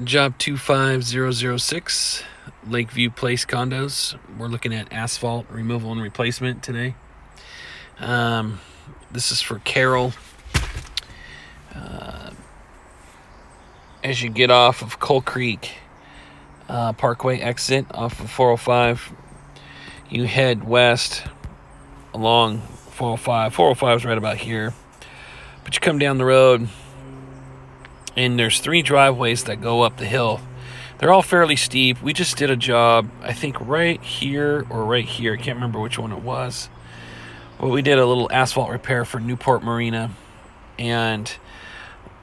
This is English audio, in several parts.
Job 25006, Lakeview Place condos. We're looking at asphalt removal and replacement today. This is for Carol. As you get off of Coal Creek Parkway exit off of 405, you head west along 405. 405 is right about here. But you come down the road, and there's 3 driveways that go up the hill. They're all fairly steep. We just did a job, I think right here or right here. I can't remember which one it was. But we did a little asphalt repair for Newport Marina. And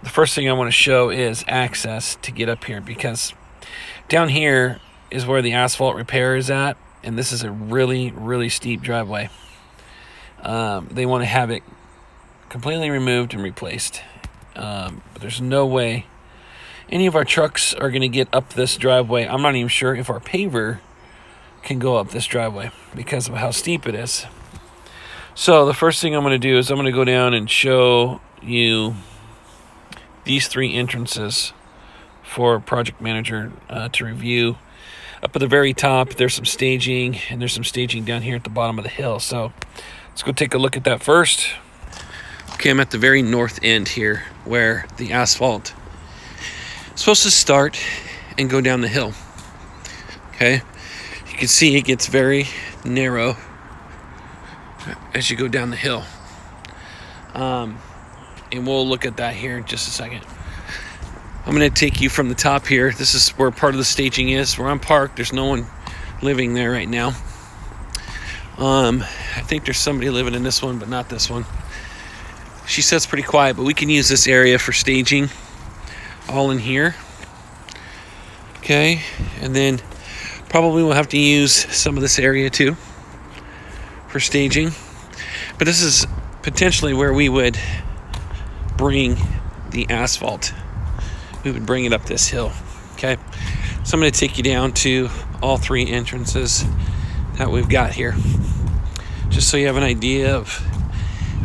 the first thing I want to show is access to get up here, because down here is where the asphalt repair is at. And this is a really, really steep driveway. They want to have it completely removed and replaced. But there's no way any of our trucks are going to get up this driveway. I'm not even sure if our paver can go up this driveway because of how steep it is. So the first thing I'm going to do is I'm going to go down and show you these 3 entrances for project manager to review. Up at the very top, there's some staging, and there's some staging down here at the bottom of the hill. So let's go take a look at that first. Okay, I'm at the very north end here where the asphalt is supposed to start and go down the hill. Okay, you can see it gets very narrow as you go down the hill. And we'll look at that here in just a second. I'm going to take you from the top here. This is where part of the staging is, where I'm parked. There's no one living there right now. I think there's somebody living in this one, but not this one. She says pretty quiet, but we can use this area for staging, all in here. Okay, and then probably we'll have to use some of this area too for staging. But this is potentially where we would bring the asphalt. We would bring it up this hill. Okay, so I'm going to take you down to all 3 entrances that we've got here, just so you have an idea of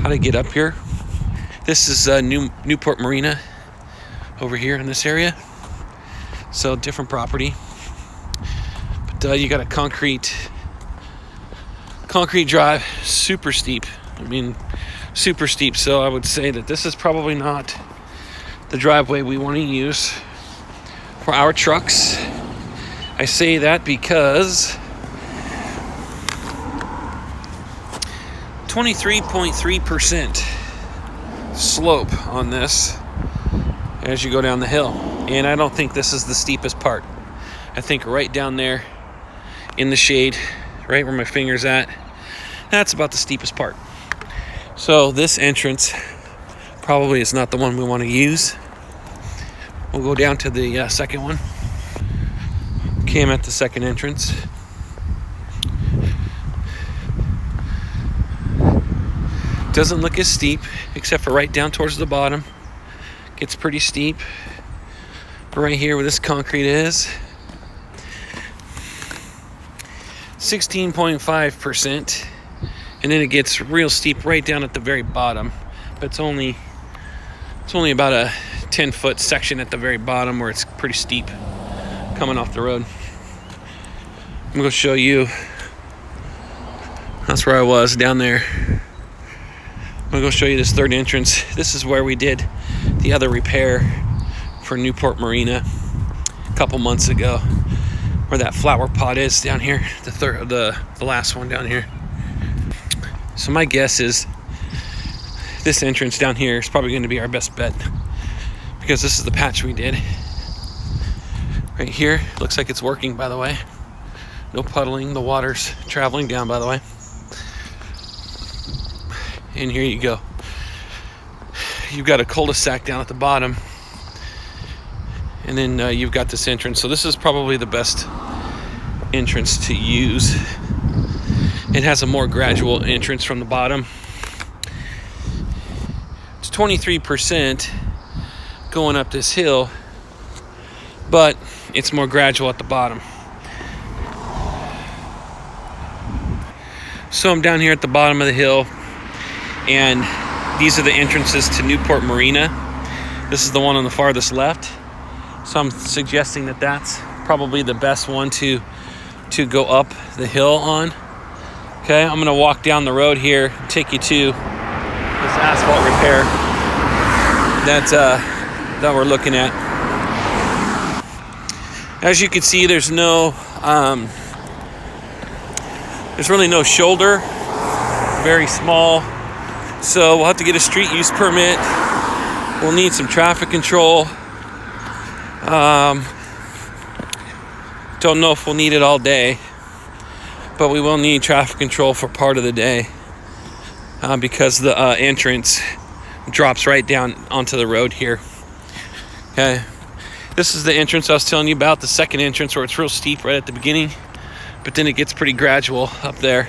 how to get up here. This is Newport Marina over here in this area. So different property. But you got a concrete drive, super steep. I mean, super steep. So I would say that this is probably not the driveway we want to use for our trucks. I say that because 23.3% slope on this as you go down the hill, and I don't think this is the steepest part. I think right down there in the shade, right where my finger's at, that's about the steepest part. So this entrance probably is not the one we want to use. We'll go down to the second one. Okay, I'm at the second entrance. Doesn't look as steep, except for right down towards the bottom. Gets pretty steep. But right here where this concrete is, 16.5%. And then it gets real steep right down at the very bottom. But it's only about a 10-foot section at the very bottom where it's pretty steep coming off the road. I'm going to show you. That's where I was, down there. I'm going to go show you this third entrance. This is where we did the other repair for Newport Marina a couple months ago, where that flower pot is down here, the last one down here. So my guess is this entrance down here is probably going to be our best bet, because this is the patch we did. Right here, looks like it's working, by the way. No puddling, the water's traveling down, by the way. And here you go. You've got a cul-de-sac down at the bottom. And then you've got this entrance. So this is probably the best entrance to use. It has a more gradual entrance from the bottom. It's 23% going up this hill, but it's more gradual at the bottom. So I'm down here at the bottom of the hill, and these are the entrances to Newport Marina. This is the one on the farthest left. So I'm suggesting that that's probably the best one to go up the hill on. Okay, I'm gonna walk down the road here, take you to this asphalt repair that we're looking at. As you can see, there's really no shoulder, very small. So we'll have to get a street use permit. We'll need some traffic control. Don't know if we'll need it all day, but we will need traffic control for part of the day because the entrance drops right down onto the road here. Okay, this is the entrance I was telling you about, the second entrance where it's real steep right at the beginning, but then it gets pretty gradual up there.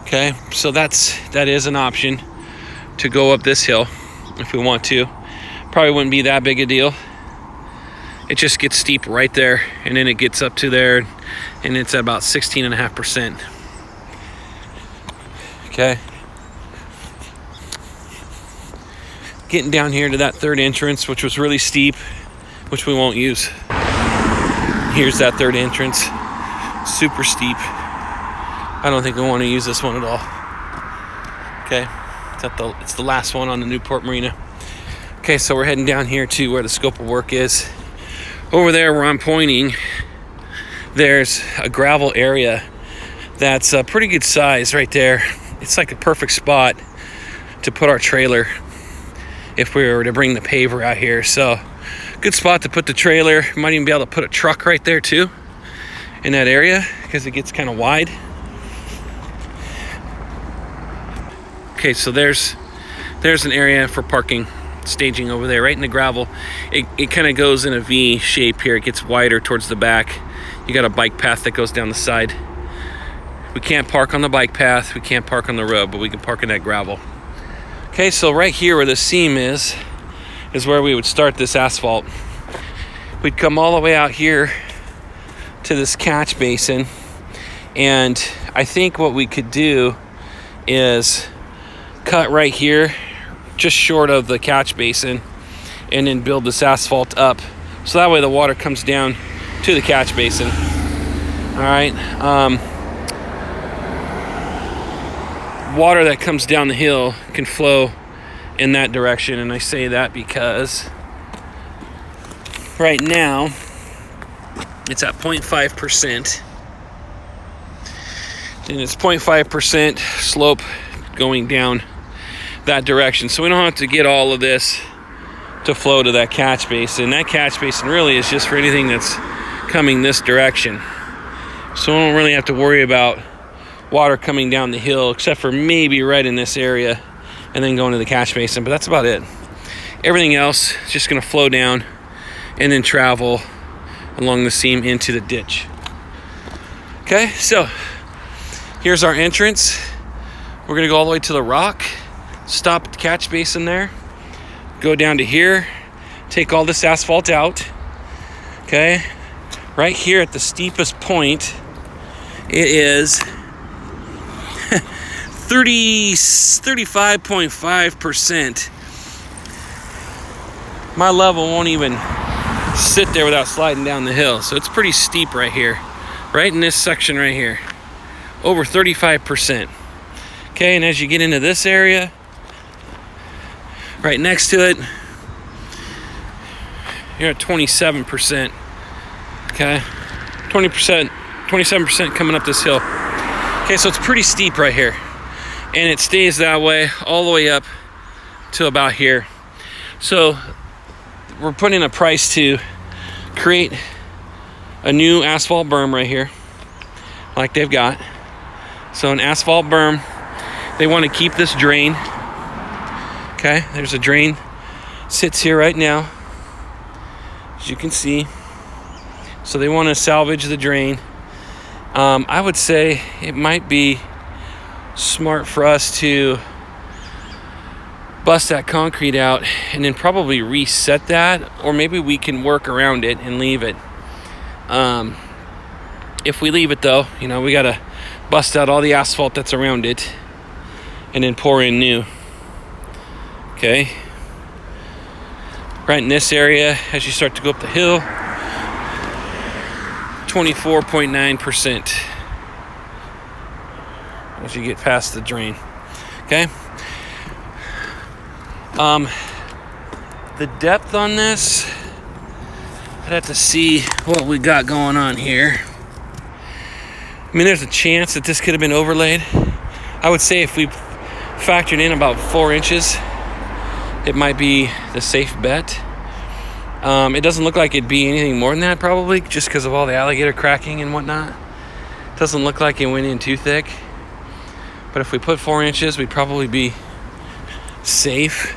Okay, so that is an option to go up this hill if we want to. Probably wouldn't be that big a deal. It just gets steep right there, and then it gets up to there, and it's at about 16.5%. Okay. Getting down here to that third entrance, which was really steep, which we won't use. Here's that third entrance, super steep. I don't think we want to use this one at all. Okay, it's the last one on the Newport Marina. Okay, so we're heading down here to where the scope of work is. Over there where I'm pointing, there's a gravel area that's a pretty good size right there. It's like a perfect spot to put our trailer if we were to bring the paver out here. So good spot to put the trailer. Might even be able to put a truck right there too in that area because it gets kind of wide. Okay, so there's an area for parking, staging over there right in the gravel. It kind of goes in a V shape here. It gets wider towards the back. You got a bike path that goes down the side. We can't park on the bike path, we can't park on the road, but we can park in that gravel. Okay, so right here where the seam is where we would start this asphalt. We'd come all the way out here to this catch basin, and I think what we could do is cut right here just short of the catch basin and then build this asphalt up, so that way the water comes down to the catch basin. All right, water that comes down the hill can flow in that direction, and I say that because right now it's at 0.5%, and it's 0.5% slope going down that direction, so we don't have to get all of this to flow to that catch basin. That catch basin really is just for anything that's coming this direction, so we don't really have to worry about water coming down the hill, except for maybe right in this area and then going to the catch basin, but that's about it. Everything else is just going to flow down and then travel along the seam into the ditch. Okay, so here's our entrance. We're going to go all the way to the rock, stop at the catch basin there, go down to here, take all this asphalt out. Okay, right here at the steepest point, it is 35.5%. My level won't even sit there without sliding down the hill, so it's pretty steep right here, right in this section right here, over 35%. Okay, and as you get into this area right next to it, you're at 27%. Okay, 20%, 27% coming up this hill. Okay, so it's pretty steep right here, and it stays that way all the way up to about here. So we're putting a price to create a new asphalt berm right here, like they've got. So an asphalt berm, they want to keep this drain. Okay, there's a drain, sits here right now, as you can see. So they want to salvage the drain. I would say it might be smart for us to bust that concrete out and then probably reset that, or maybe we can work around it and leave it. If we leave it though, you know, we got to bust out all the asphalt that's around it and then pour in new. Okay. Right in this area, as you start to go up the hill, 24.9% as you get past the drain. Okay. The depth on this, I'd have to see what we got going on here. I mean, there's a chance that this could have been overlaid. I would say if we factored in about 4 inches, it might be the safe bet. It doesn't look like it'd be anything more than that, probably, just because of all the alligator cracking and whatnot. It doesn't look like it went in too thick. But if we put 4 inches, we'd probably be safe.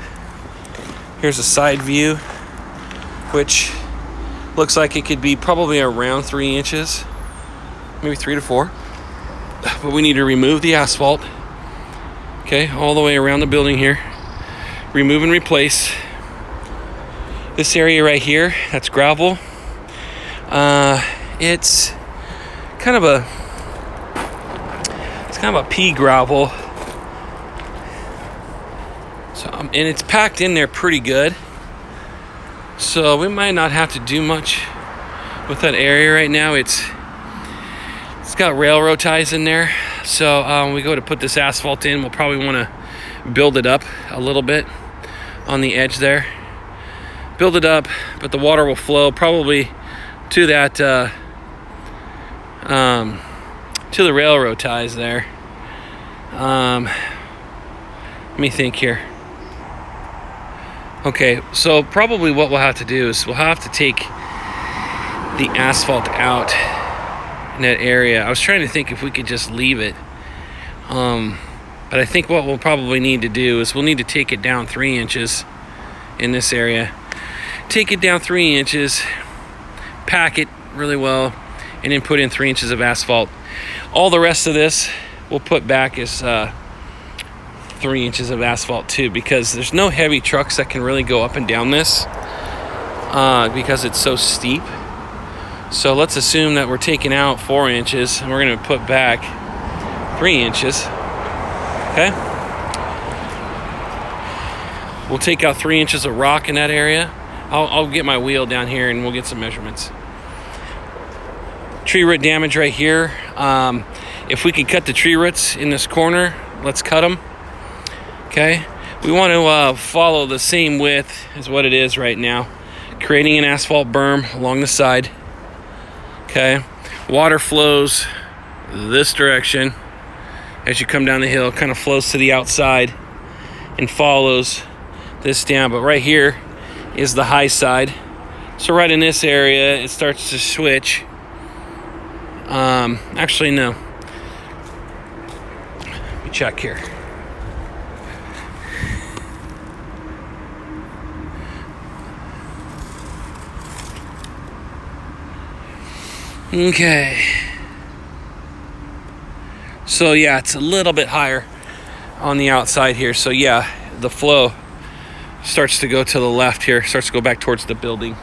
Here's a side view, which looks like it could be probably around 3 inches, maybe 3 to 4. But we need to remove the asphalt, okay, all the way around the building here. Remove and replace. This area right here, that's gravel. It's kind of a pea gravel. So, and it's packed in there pretty good. So we might not have to do much with that area right now. It's got railroad ties in there. So when we go to put this asphalt in, we'll probably want to build it up a little bit on the edge there. Build it up, but the water will flow probably to that to the railroad ties there. Let me think here. Okay, so probably what we'll have to do is we'll have to take the asphalt out in that area. I was trying to think if we could just leave it. But I think what we'll probably need to do is we'll need to take it down 3 inches in this area. Take it down 3 inches, pack it really well, and then put in 3 inches of asphalt. All the rest of this we'll put back as 3 inches of asphalt too, because there's no heavy trucks that can really go up and down this because it's so steep. So let's assume that we're taking out 4 inches and we're going to put back 3 inches. Okay. We'll take out 3 inches of rock in that area. I'll get my wheel down here and we'll get some measurements. Tree root damage right here. If we could cut the tree roots in this corner, let's cut them. Okay. We want to follow the same width as what it is right now, creating an asphalt berm along the side. Okay. Water flows this direction as you come down the hill, kind of flows to the outside and follows this down. But right here is the high side. So right in this area, it starts to switch. Actually, no. Let me check here. Okay. So yeah, it's a little bit higher on the outside here. So yeah, the flow starts to go to the left here, starts to go back towards the building.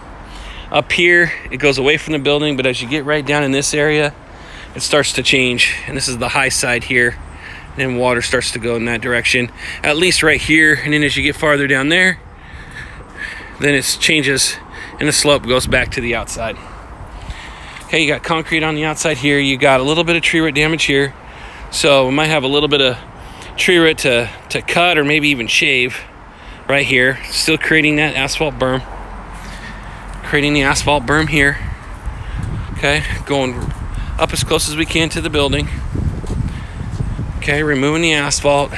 Up here, it goes away from the building, but as you get right down in this area, it starts to change. And this is the high side here. And then water starts to go in that direction, at least right here. And then as you get farther down there, then it changes and the slope goes back to the outside. Okay, you got concrete on the outside here. You got a little bit of tree root damage here. So we might have a little bit of tree root to cut or maybe even shave right here. Still creating that asphalt berm. Creating the asphalt berm here. Okay, going up as close as we can to the building. Okay, removing the asphalt.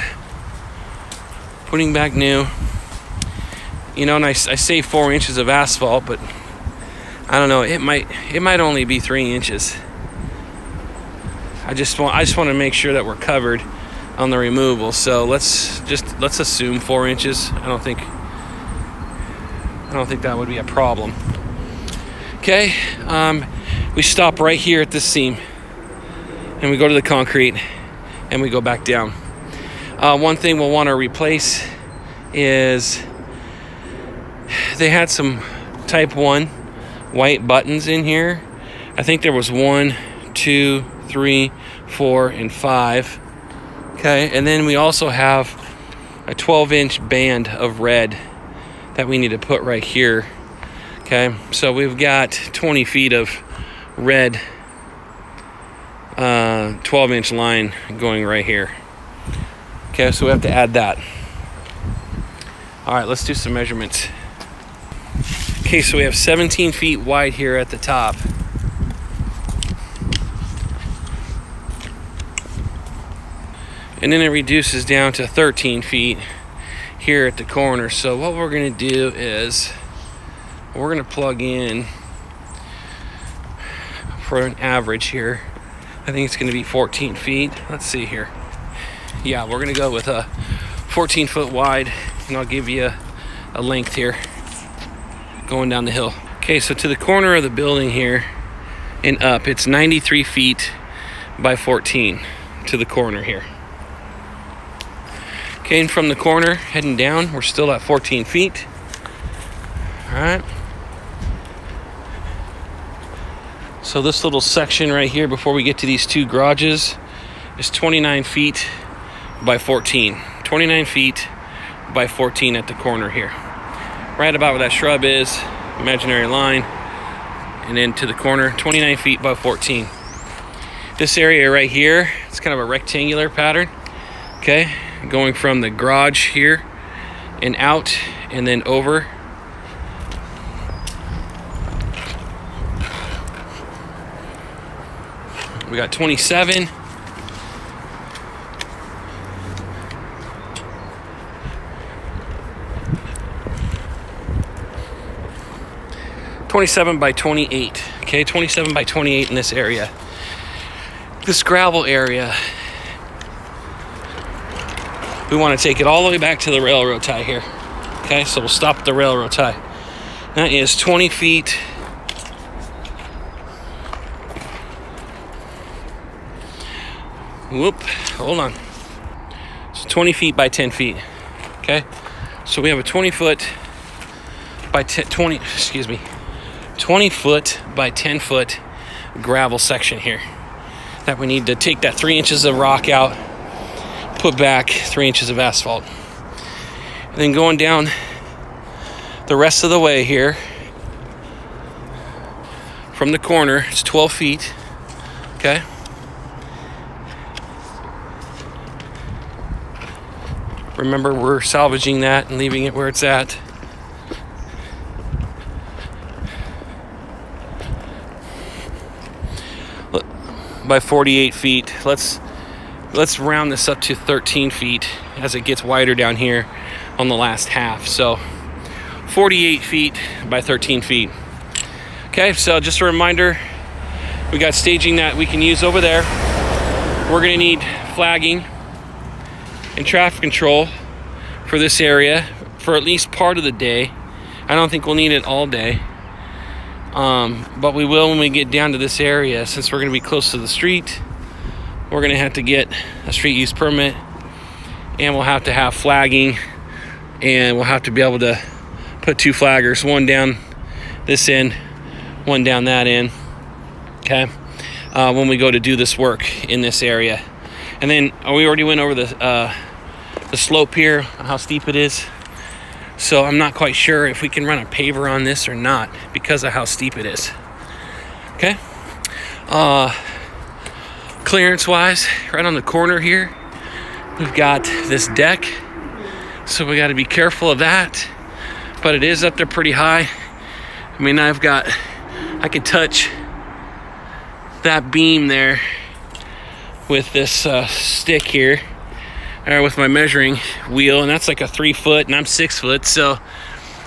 Putting back new. You know, and I say 4 inches of asphalt, but I don't know, it might only be 3 inches. I just want to make sure that we're covered on the removal. So let's assume 4 inches. I don't think that would be a problem. Okay, we stop right here at this seam, and we go to the concrete, and we go back down. One thing we'll want to replace is they had some type 1 white buttons in here. I think there was 1, 2, 3, 4, and 5. Okay, and then we also have a 12-inch band of red that we need to put right here. Okay, so we've got 20 feet of red 12-inch line going right here. Okay, so we have to add that. All right, let's do some measurements. Okay, so we have 17 feet wide here at the top. And then it reduces down to 13 feet here at the corner. So what we're gonna do is we're gonna plug in for an average here. I think it's gonna be 14 feet. Let's see here. Yeah, we're gonna go with a 14 foot wide, and I'll give you a length here going down the hill. Okay, so to the corner of the building here and up, it's 93 feet by 14 to the corner here. Okay, and from the corner heading down, we're still at 14 feet. All right. So this little section right here before we get to these two garages is 29 feet by 14. 29 feet by 14 at the corner here. Right about where that shrub is, imaginary line, and then to the corner, 29 feet by 14. This area right here, it's kind of a rectangular pattern, okay? Going from the garage here and out and then over. We got 27. by 28. Okay, 27 by 28 in this area. This gravel area, we want to take it all the way back to the railroad tie here. Okay, so we'll stop at the railroad tie. That is 20 feet. Whoop, hold on. So 20 feet by 10 feet. Okay, so we have a 20 foot by 20 foot by 10 foot gravel section here that we need to take that 3 inches of rock out, put back 3 inches of asphalt, and then going down the rest of the way here from the corner, it's 12 feet. Okay, remember, we're salvaging that and leaving it where it's at. By 48 feet. Let's round this up to 13 feet as it gets wider down here on the last half. So 48 feet by 13 feet. Okay, so just a reminder, we got staging that we can use over there. We're gonna need flagging and traffic control for this area for at least part of the day. I don't think we'll need it all day. But we will when we get down to this area. Since we're going to be close to the street, we're going to have to get a street use permit, and we'll have to have flagging, and we'll have to be able to put two flaggers, one down this end, one down that end. Okay, when we go to do this work in this area. And then we already went over the slope here, how steep it is. So I'm not quite sure if we can run a paver on this or not because of how steep it is. Okay. Clearance wise, right on the corner here, we've got this deck. So we got to be careful of that. But it is up there pretty high. I mean, I could touch that beam there with this stick here. With my measuring wheel, and that's like a 3 foot, and I'm 6 foot, so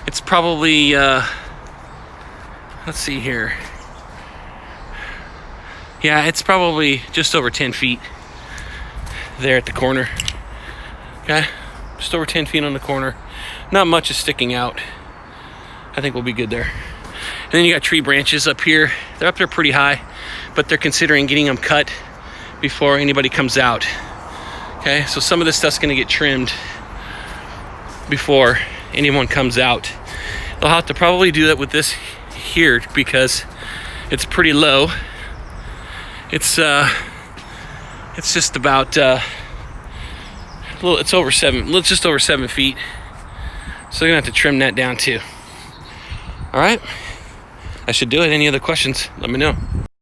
it's probably let's see here. Yeah, it's probably just over 10 feet there at the corner. Okay, just over 10 feet on the corner. Not much is sticking out. I think we'll be good there. And then you got tree branches up here. They're up there pretty high, but they're considering getting them cut before anybody comes out. Okay, so some of this stuff's gonna get trimmed before anyone comes out. They'll have to probably do that with this here because it's pretty low. It's just about it's just over 7 feet. So you're gonna have to trim that down too. All right, I should do it. Any other questions, let me know.